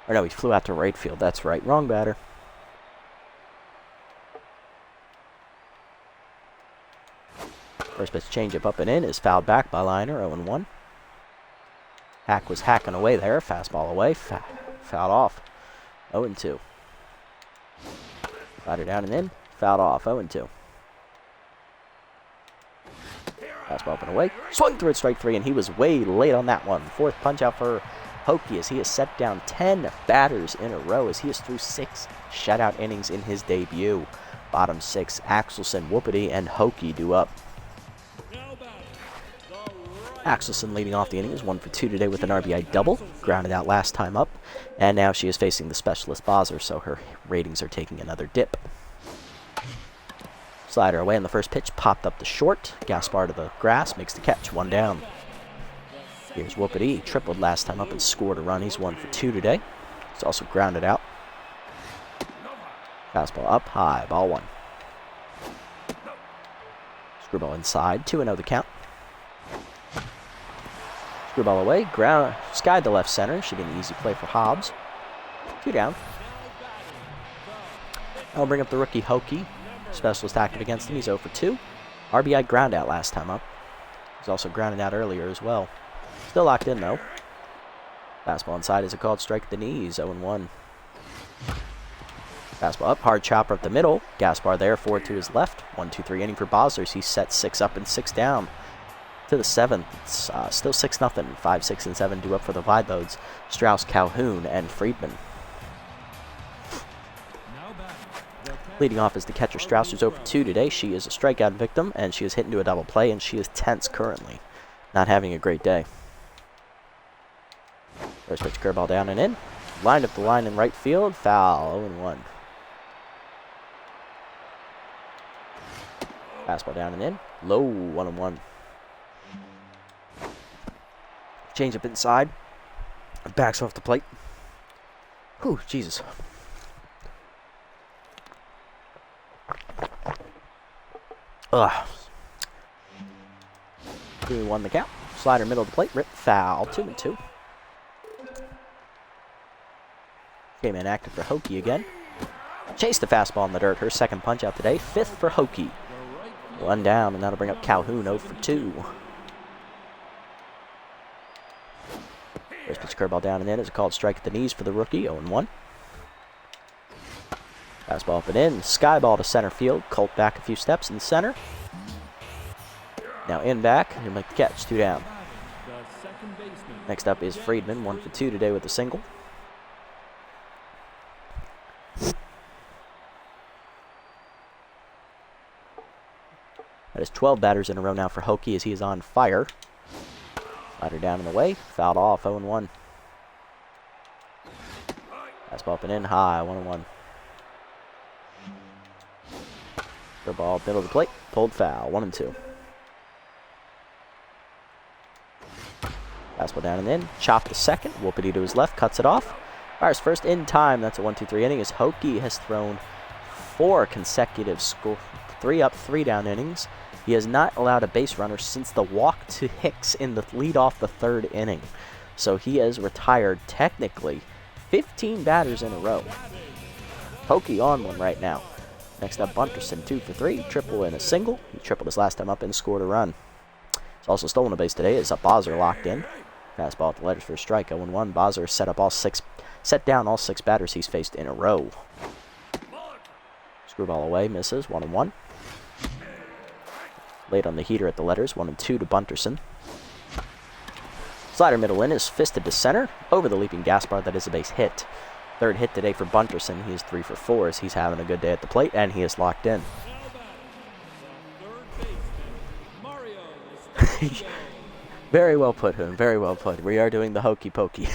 Or no, he flew out to right field, that's right, wrong batter. First pitch changeup up and in is fouled back by Liner, 0-1. Hack was hacking away there, fastball away, fouled off, 0-2. Slider down and in, fouled off, 0-2. Fastball up and away, swung through it, strike 3, and he was way late on that one. Fourth punch out for Hokey as he has set down 10 batters in a row as he is through 6 shutout innings in his debut. Bottom 6, Axelson, Whoopity, and Hokey due up. Axelson leading off the inning is 1 for 2 today with an RBI double, grounded out last time up, and now she is facing the specialist Buzzards, so her ratings are taking another dip. Slider away on the first pitch, popped up to short. Gaspar to the grass, makes the catch, 1 down. Here's Whoopity, tripled last time up and scored a run. He's 1 for 2 today. He's also grounded out. Fastball up, high, ball 1. Screwball inside, 2-0 the count. Screwball away, ground, skied to left center. Should be an easy play for Hobbs. 2 down. I'll bring up the rookie Hokey. Specialist active against him. He's 0 for 2. RBI ground out last time up. He's also grounded out earlier as well. Still locked in though. Fastball inside is a called strike at the knees. 0-1. Fastball up, hard chopper up the middle. Gaspar there, forward to his left. 1-2-3 inning for Buzzards. He's set 6 up and 6 down. To the 7th, it's still 6-0. 5, 6, and 7 due up for the wide loads. Strauss, Calhoun, and Friedman. Leading off is the catcher Strauss, who's 0 for 2 today. She is a strikeout victim, and she is hit into a double play, and she is tense currently. Not having a great day. First pitch curveball down and in. Lined up the line in right field. Foul. 0-1. Fastball down and in. Low. 1-1. Change up inside. Backs off the plate. Whew, Jesus. Ugh. 2-1 the count. Slider middle of the plate. Rip. Foul. 2-2. Came in active for Hokie again. Chased the fastball in the dirt. Her second punch out today. 5th for Hokie. 1 down, and that'll bring up Calhoun 0 for 2. First pitch curveball down and in is a called strike at the knees for the rookie. 0-1. Fastball up and in. Sky ball to center field. Colt back a few steps in center. Now in back. He'll make the catch. 2 down. Next up is Friedman. 1 for 2 today with a single. That is 12 batters in a row now for Hokie as he is on fire. Slider down in the way. Fouled off. 0-1. Fastball up and in. High. 1-1. Ball middle of the plate. Pulled foul. 1-2. Fastball down and in. Chop the second. Whoopity to his left. Cuts it off. Fires first in time. That's a 1-2-3 inning as Hokie has thrown 4 consecutive 3 up, 3 down innings. He has not allowed a base runner since the walk to Hicks in the lead off the 3rd inning. So he has retired technically 15 batters in a row. Hokie on one right now. Next up, Bunderson, 2 for 3, triple and a single. He tripled his last time up and scored a run. He's also stolen a base today as Buzzards locked in. Fastball at the letters for a strike, 0-1. Buzzards set down all 6 batters he's faced in a row. Screwball away, misses, 1-1. Late on the heater at the letters, 1-2 to Bunderson. Slider middle in is fisted to center. Over the leaping gas bar, that is a base hit. 3rd hit today for Bunderson. He is 3 for 4 as he's having a good day at the plate, and he is locked in. Very well put, Hoon. Very well put. We are doing the hokey pokey.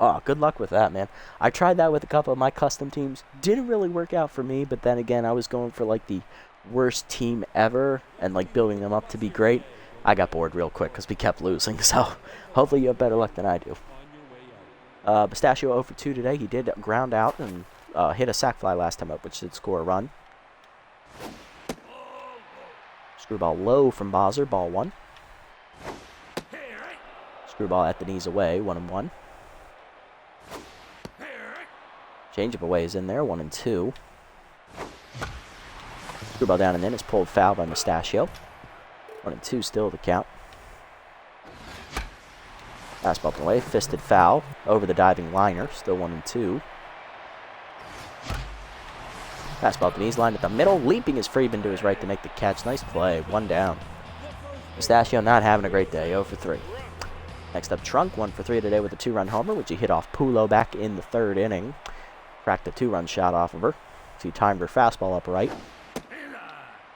Oh, good luck with that, man. I tried that with a couple of my custom teams. Didn't really work out for me, but then again, I was going for like the worst team ever and like building them up to be great. I got bored real quick because we kept losing, so hopefully you have better luck than I do. Pistachio 0 for 2 today. He did ground out and hit a sac fly last time up, which did score a run. Screwball low from Bozzer, ball 1. Screwball at the knees away, 1-1. Changeup away is in there, 1-2. Screwball down and in is pulled foul by Mustachio. 1-2 still the count. Fastball up and away, fisted foul over the diving liner, still 1-2. Fastball up the knees, lined at the middle, leaping his Friedman to his right to make the catch. Nice play, 1 down. Mustachio not having a great day, 0 for 3. Next up, Trunk, 1 for 3 today with a 2-run homer, which he hit off Pulo back in the 3rd inning. Cracked a 2-run shot off of her. She timed her fastball upright.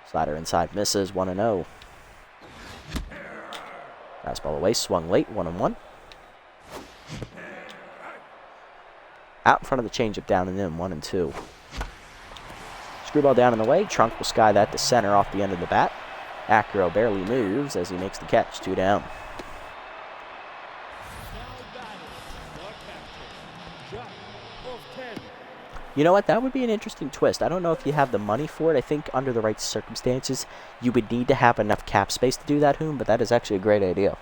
Slider inside misses, 1-0. Fastball away, swung late, 1-1. Out in front of the changeup down and in, 1-2. Screwball down in the way. Trunk will sky that to center off the end of the bat. Acro barely moves as he makes the catch, 2 down. You know what? That would be an interesting twist. I don't know if you have the money for it. I think under the right circumstances, you would need to have enough cap space to do that, Hoon, but that is actually a great idea.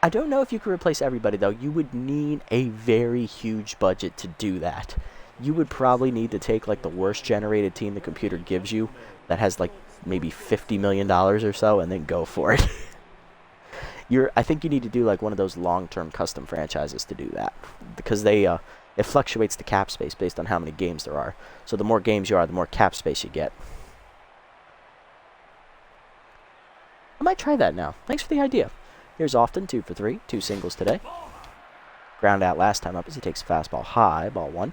I don't know if you could replace everybody, though. You would need a very huge budget to do that. You would probably need to take, like, the worst generated team the computer gives you that has, like, maybe $50 million or so, and then go for it. I think you need to do like one of those long-term custom franchises to do that, because it fluctuates the cap space based on how many games there are. So the more games you are, the more cap space you get. I might try that now. Thanks for the idea. Here's Often, 2 for 3, 2 singles today. Ground out last time up as he takes a fastball high, ball 1.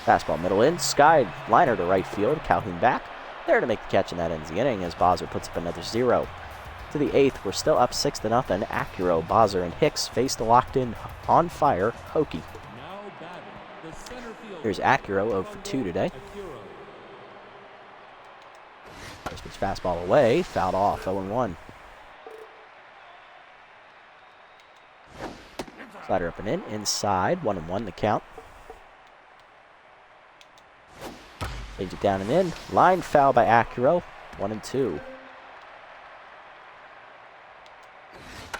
Fastball middle in, Hackliner to right field, Calhoun back. There to make the catch, and that ends the inning as Buzzards puts up another 0. To the 8th, we're still up 6-0. Acuro, Buzzards, and Hicks face the locked-in, on-fire Hokie. Here's Acuro 0 for 2 today. First pitch fastball away, fouled off, 0-1. Slider up and in, inside, 1-1 the count. Change it down and in. Line foul by Acuro. 1-2.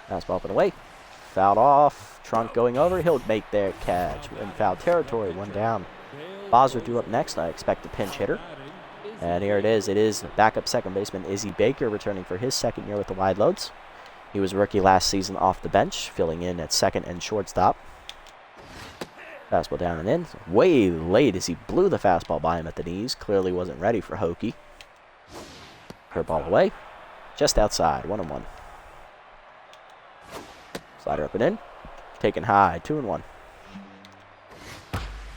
Fastball up and away. Fouled off. Trunk going over. He'll make their catch in foul territory. 1 down. Buzzards due up next. I expect a pinch hitter. And here it is. It is backup second baseman Izzy Baker returning for his second year with the wide loads. He was a rookie last season off the bench, filling in at second and shortstop. Fastball down and in. Way late as he blew the fastball by him at the knees. Clearly wasn't ready for Hokie. Curveball away. Just outside. 1-1. Slider up and in. Taken high. 2-1.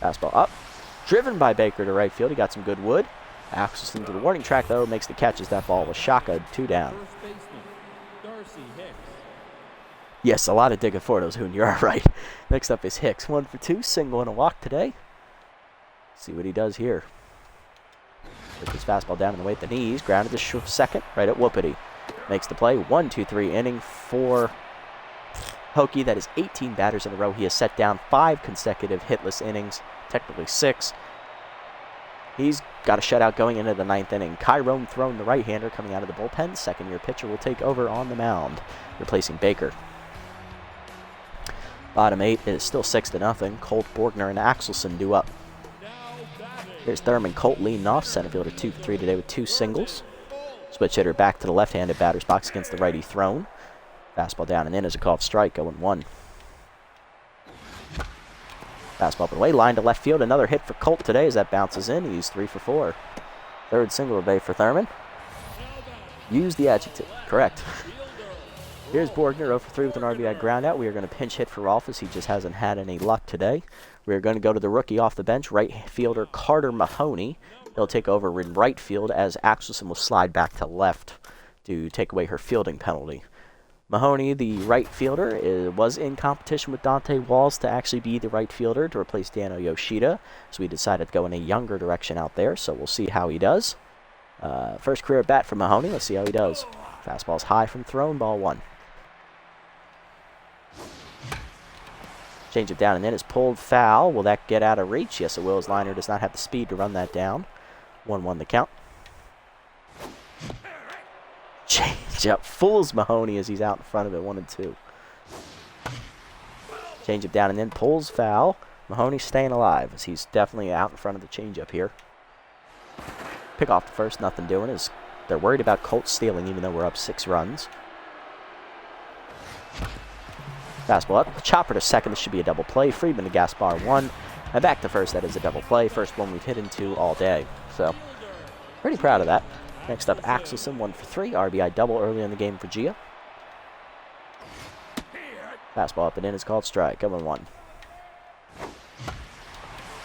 Fastball up. Driven by Baker to right field. He got some good wood. Axelson to the warning track, though. Makes the catch as that ball was shotgunned. 2 down. Yes, a lot of digging for those, Hoon. You're all right. Next up is Hicks. 1 for 2, single and a walk today. See what he does here. With his fastball down in the way at the knees. Grounded to second, right at Whoopity. Makes the play. 1-2-3 inning for Hokie. That is 18 batters in a row. He has set down 5 consecutive hitless innings. Technically 6. He's got a shutout going into the 9th inning. Chiron thrown, the right-hander, coming out of the bullpen. Second-year pitcher will take over on the mound, replacing Baker. Bottom 8 is still 6-0. Colt, Borgner, and Axelson due up. Here's Thurman. Colt leading off. Centerfielder 2 for 3 today with 2 singles. Switch hitter back to the left-handed batter's box against the righty thrown. Fastball down and in is a called strike, 0-1. Fastball up and away, line to left field. Another hit for Colt today as that bounces in. He's 3 for 4. Third single of the day for Thurman. Use the adjective. Correct. Here's Borgner 0 for 3 with an RBI groundout. We are going to pinch hit for Rolf as he just hasn't had any luck today. We are going to go to the rookie off the bench, right fielder Carter Mahoney. He'll take over in right field as Axelson will slide back to left to take away her fielding penalty. Mahoney, the right fielder, was in competition with Dante Walls to actually be the right fielder to replace Dano Yoshida. So we decided to go in a younger direction out there, so we'll see how he does. First career at bat for Mahoney. Let's see how he does. Fastball's high from thrown, ball 1. Change it down and in is pulled foul. Will that get out of reach? Yes, it will. His liner does not have the speed to run that down. 1-1 the count. Change up. Fools Mahoney as he's out in front of it. 1-2. Change it down and in. Pulls foul. Mahoney's staying alive as he's definitely out in front of the changeup here. Pick off the first. Nothing doing. They're worried about Colt stealing even though we're up 6 runs. Fastball up. Chopper to second. This should be a double play. Friedman to Gaspar 1. And back to first. That is a double play. First one we've hit into all day. So, pretty proud of that. Next up, Axelson 1 for 3. RBI double early in the game for Gia. Fastball up and in is called strike. 0-1.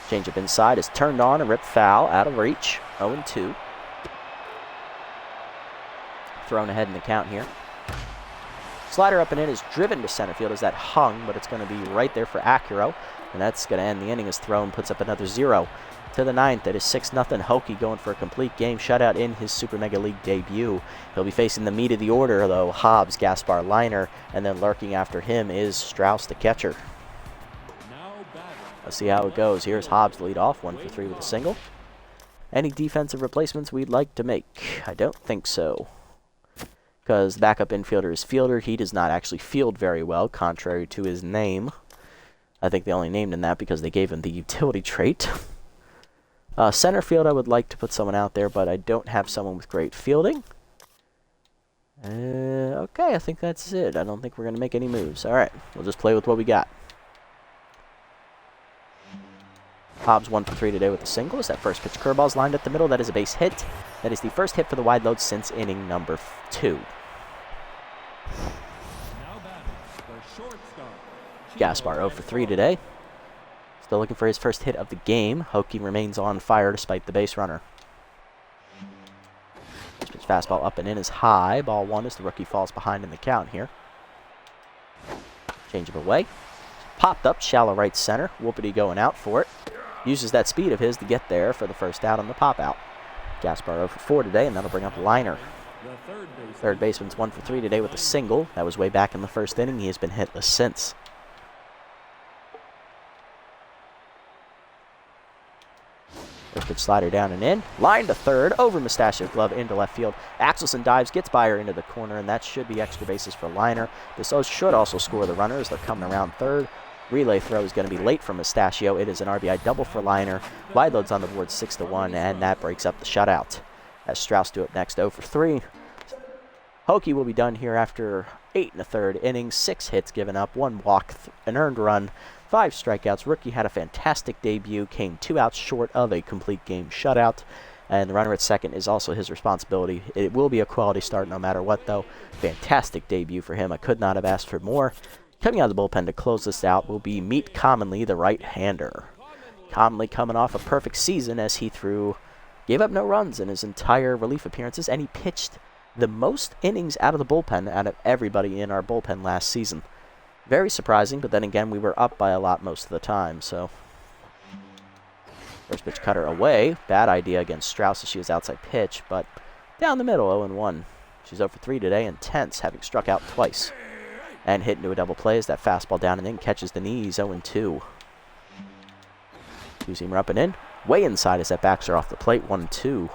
Changeup inside is turned on and ripped foul. Out of reach. 0-2. Thrown ahead in the count here. Slider up and in is driven to center field as that hung, but it's going to be right there for Acuro. And that's going to end the inning as thrown puts up another 0. To the 9th, that is 6-0. Hokie going for a complete game shutout in his Super Mega League debut. He'll be facing the meat of the order, though. Hobbs, Gaspar, Liner, and then lurking after him is Strauss, the catcher. Let's see how it goes. Here's Hobbs lead off, 1 for 3 with a single. Any defensive replacements we'd like to make? I don't think so. Because the backup infielder is fielder. He does not actually field very well, contrary to his name. I think they only named him that because they gave him the utility trait. Center field, I would like to put someone out there, but I don't have someone with great fielding. Okay, I think that's it. I don't think we're going to make any moves. All right, we'll just play with what we got. Hobbs 1 for 3 today with a single. As that first pitch curveball's lined up the middle. That is a base hit. That is the first hit for the wide load since inning number 2. Gaspar 0 for 3 today. Still looking for his first hit of the game. Hokie remains on fire despite the base runner. Pitch fastball up and in is high. Ball 1 as the rookie falls behind in the count here. Change it away. Popped up, shallow right center. Whoopity going out for it. Uses that speed of his to get there for the first out on the pop out. Gaspar 0 for 4 today, and that'll bring up Liner. Third baseman's 1 for 3 today with a single. That was way back in the first inning. He has been hitless since. First pitch slider down and in. Line to third, over Mustachio glove into left field. Axelson dives, gets by her into the corner, and that should be extra bases for Liner. This should also score the runner as they're coming around third. Relay throw is going to be late from Mustachio. It is an RBI double for Liner. Wide load's on the board 6-1, and that breaks up the shutout. As Strauss do up next 0 for 3. Hokie will be done here after 8 1/3 innings, 6 hits given up, 1 walk, an earned run, 5 strikeouts. Rookie had a fantastic debut, came 2 outs short of a complete game shutout, and the runner at second is also his responsibility. It will be a quality start no matter what, though. Fantastic debut for him. I could not have asked for more. Coming out of the bullpen to close this out will be Meet Commonly, the right-hander. Commonly coming off a perfect season as he gave up no runs in his entire relief appearances, and he pitched the most innings out of the bullpen out of everybody in our bullpen last season. Very surprising, but then again, we were up by a lot most of the time, so. First pitch cutter away. Bad idea against Strauss as she was outside pitch, but down the middle, 0-1. She's 0 for 3 today and tense, having struck out twice. And hit into a double play as that fastball down and in catches the knees, 0-2. Two-seamer up and in. Way inside as that backs her off the plate, 1-2.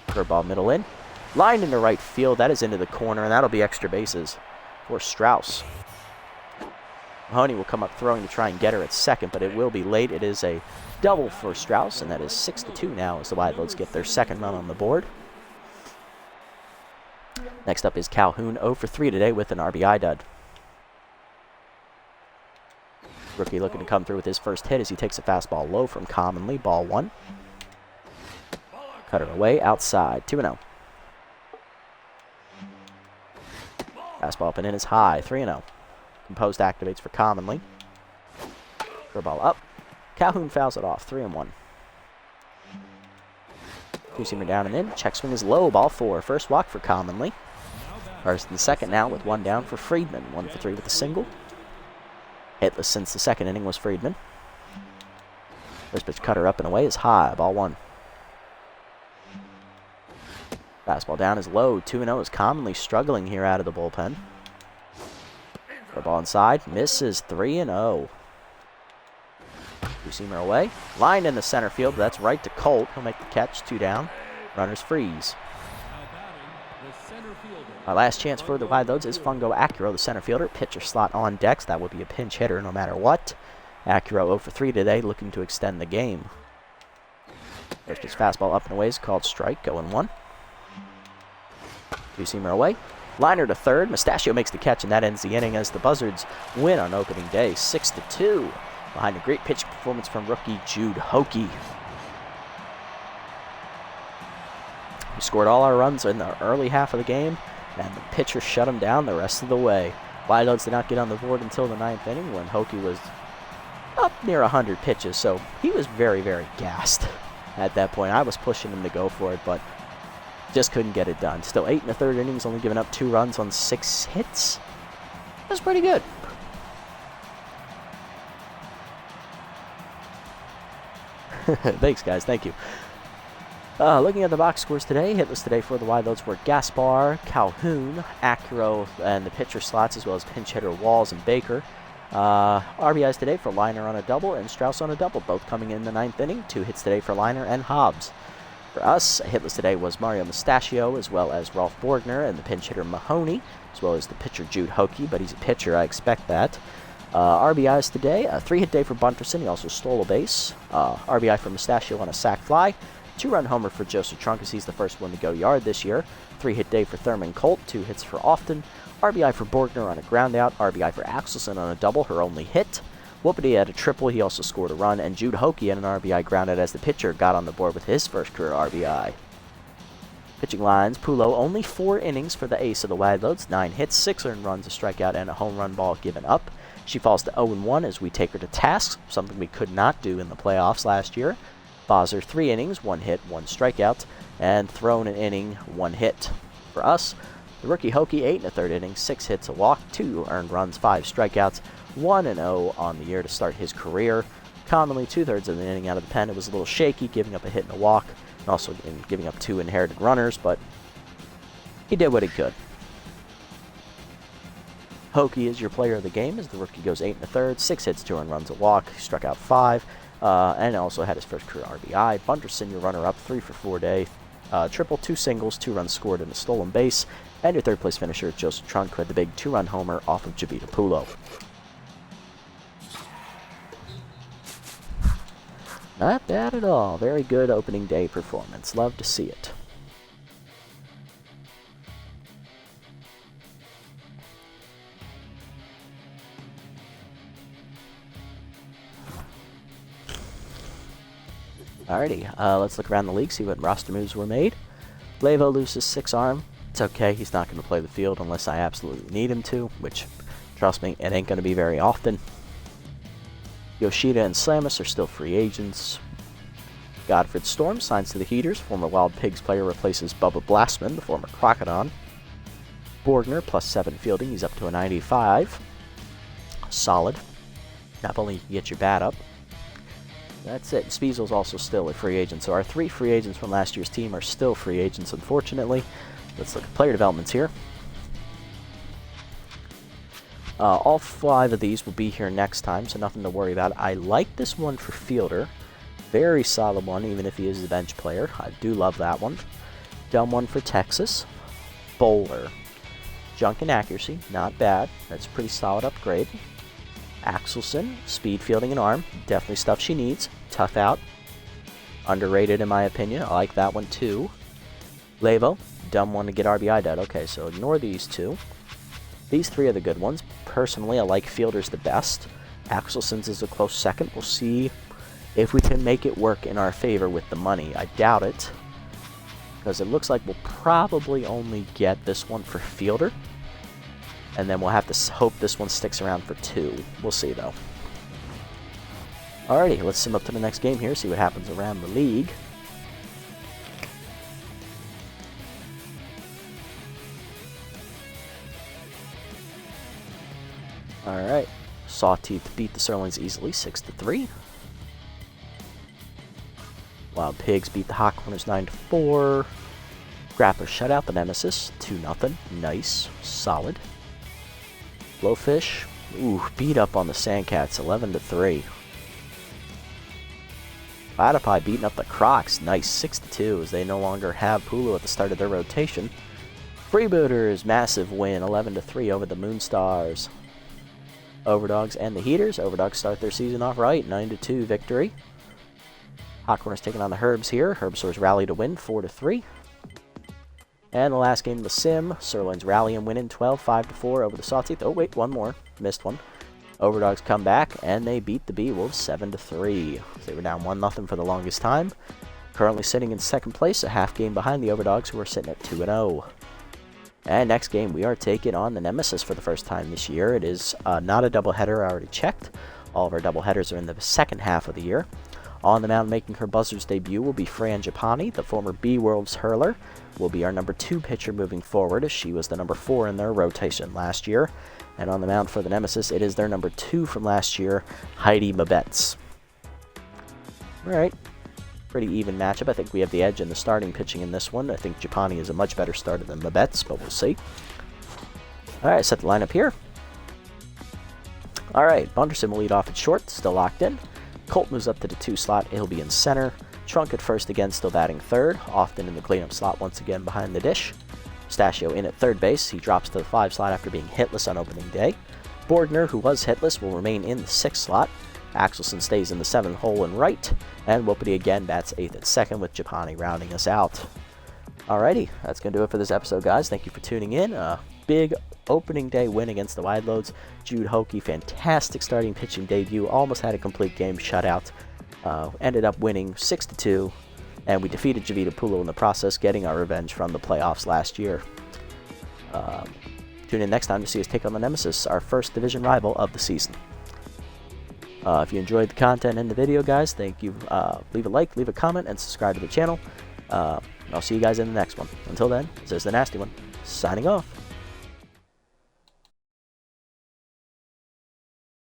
Curveball middle in. Line into right field. That is into the corner, and that'll be extra bases for Strauss. Mahoney will come up throwing to try and get her at second, but it will be late. It is a double for Strauss, and that is 6-2 now as the Wide Loads get their second run on the board. Next up is Calhoun, 0 for 3 today with an RBI dud. Rookie looking to come through with his first hit as he takes a fastball low from Commonly, ball 1. Cutter away, outside, 2-0. Fastball up and in is high, 3-0. Composed activates for Commonly. Curveball up. Calhoun fouls it off, 3-1. Two-seamer down and in. Check swing is low, ball 4. First walk for Commonly. First and second now with 1 down for Friedman. 1 for 3 with a single. Hitless since the second inning was Friedman. First pitch cutter up and away is high, ball 1. Fastball down is low, 2-0 is Commonly struggling here out of the bullpen. Ball inside, misses, 3-0. Two-seamer away, lined in the center field, that's right to Colt. He'll make the catch, 2 down. Runners freeze. Our last chance for the Wide Loads is Fungo Acura, the center fielder. Pitcher slot on decks. That would be a pinch hitter no matter what. Acura 0 for 3 today, looking to extend the game. First pitch fastball up and away is called strike, 0-1. Two-seamer away. Liner to third. Mustachio makes the catch, and that ends the inning as the Buzzards win on opening day, 6-2. Behind a great pitch performance from rookie Jude Hokie. We scored all our runs in the early half of the game, and the pitcher shut him down the rest of the way. Wide Loads did not get on the board until the 9th inning when Hokie was up near 100 pitches, so he was very, very gassed at that point. I was pushing him to go for it, but just couldn't get it done. Still 8 1/3 innings, only giving up 2 runs on 6 hits. That's pretty good. Thanks, guys. Thank you. Looking at the box scores today, hitless today for the Wide Loads were Gaspar, Calhoun, Acura, and the pitcher slots, as well as pinch hitter Walls and Baker. RBIs today for Liner on a double and Strauss on a double, both coming in the 9th inning. 2 hits today for Liner and Hobbs. For us, hitless today was Mario Mustachio, as well as Rolf Borgner and the pinch hitter Mahoney, as well as the pitcher Jude Hokie, but he's a pitcher, I expect that. RBIs today, a 3-hit day for Bunderson. He also stole a base. RBI for Mustachio on a sac fly. 2-run homer for Joseph Trunk as he's the first one to go yard this year. 3-hit day for Thurman Colt. 2 hits for Often. RBI for Borgner on a groundout. RBI for Axelson on a double, her only hit. Whoopity had a triple. He also scored a run. And Jude Hokie had an RBI grounded as the pitcher got on the board with his first career RBI. Pitching lines, Pulo only 4 innings for the ace of the Wide Loads. 9 hits, 6 earned runs, a strikeout, and a home run ball given up. She falls to 0-1 as we take her to task, something we could not do in the playoffs last year. Bozzer 3 innings, 1 hit, 1 strikeout, and thrown an inning, 1 hit. For us, the rookie Hokie 8 1/3 innings, 6 hits, a walk, 2 earned runs, 5 strikeouts, 1-0 on the year to start his career. Commonly 2/3 of the inning out of the pen, it was a little shaky, giving up a hit and a walk, and also giving up 2 inherited runners, but he did what he could. Hokie is your player of the game as the rookie goes 8 1/3, 6 hits, 2 earned runs, a walk, he struck out 5, and also had his first career RBI. Bunderson, your runner-up, 3 for 4 day, triple, 2 singles, 2 runs scored, and a stolen base. And your third-place finisher, Joseph Trunk, who had the big 2-run homer off of Jabita Pulo. Not bad at all. Very good opening day performance. Love to see it. Alrighty, let's look around the league, see what roster moves were made. Levo loses 6 arm. It's okay, he's not going to play the field unless I absolutely need him to, which, trust me, it ain't going to be very often. Yoshida and Slamus are still free agents. Godfred Storm signs to the Heaters. Former Wild Pigs player replaces Bubba Blastman, the former Crocodon. Borgner, +7 fielding, he's up to a 95. Solid. Not only you get your bat up. That's it. Spiesel's also still a free agent. So our 3 free agents from last year's team are still free agents, unfortunately. Let's look at player developments here. All 5 of these will be here next time, so nothing to worry about. I like this one for fielder. Very solid one, even if he is a bench player. I do love that one. Dumb one for Texas. Bowler. Junk and accuracy, not bad. That's a pretty solid upgrade. Axelson, speed, fielding, and arm. Definitely stuff she needs. Tough out. Underrated in my opinion. I like that one too. Levo, dumb one to get RBI dead. Okay, so ignore these 2. These 3 are the good ones. Personally, I like fielders the best. Axelson's is a close second. We'll see if we can make it work in our favor with the money. I doubt it, because it looks like we'll probably only get this one for fielder. And then we'll have to hope this one sticks around for 2. We'll see, though. Alrighty, let's sim up to the next game here, see what happens around the league. Alright, Sawteeth beat the Sirloins easily, 6-3. Wild Pigs beat the Hackliners 9-4. Grappler shut out the Nemesis, 2-0. Nice, solid. Blowfish, beat up on the Sandcats, 11-3. Platypi beating up the Crocs, nice, 6-2, as they no longer have Pulo at the start of their rotation. Freebooters, massive win, 11-3 over the Moonstars. Overdogs and the Heaters. Overdogs start their season off right, 9-2 victory. Hawkrunners taking on the Herbs here. Herbstores rally to win, 4-3. And the last game of the sim, Sirloins rally and win in 12-5-4 over the Sawteeth. Oh wait, one more. Missed one. Overdogs come back, and they beat the Beewolves 7-3. They were down 1-0 for the longest time. Currently sitting in second place, a half game behind the Overdogs, who are sitting at 2-0. And next game, we are taking on the Nemesis for the first time this year. It is not a doubleheader, I already checked. All of our doubleheaders are in the second half of the year. On the mound making her Buzzards debut will be Fran Japani, the former B-Worlds hurler. Will be our number 2 pitcher moving forward, as she was the number 4 in their rotation last year. And on the mound for the Nemesis, it is their number 2 from last year, Heidi Mabetz. Alright, pretty even matchup. I think we have the edge in the starting pitching in this one. I think Japani is a much better starter than Mabetz, but we'll see. Alright, set the lineup here. Alright, Bunderson will lead off at short, still locked in. Colt moves up to the 2 slot, he'll be in center. Trunk at first again, still batting third, often in the cleanup slot once again behind the dish. Stachio in at third base, he drops to the 5 slot after being hitless on opening day. Borgner, who was hitless, will remain in the 6 slot. Axelson stays in the 7 hole and right, and Whoopity again bats 8th at second with Japani rounding us out. Alrighty, that's going to do it for this episode, guys. Thank you for tuning in. Big opening day win against the Wide Loads. Jude Hokie, fantastic starting pitching debut, almost had a complete game shutout. Ended up winning 6-2, and we defeated Jabita Pulo in the process, getting our revenge from the playoffs last year. Tune in next time to see us take on the Nemesis, our first division rival of the season. If you enjoyed the content in the video, guys, thank you. Leave a like, leave a comment, and subscribe to the channel. I'll see you guys in the next one. Until then, this is the Nasty One, signing off.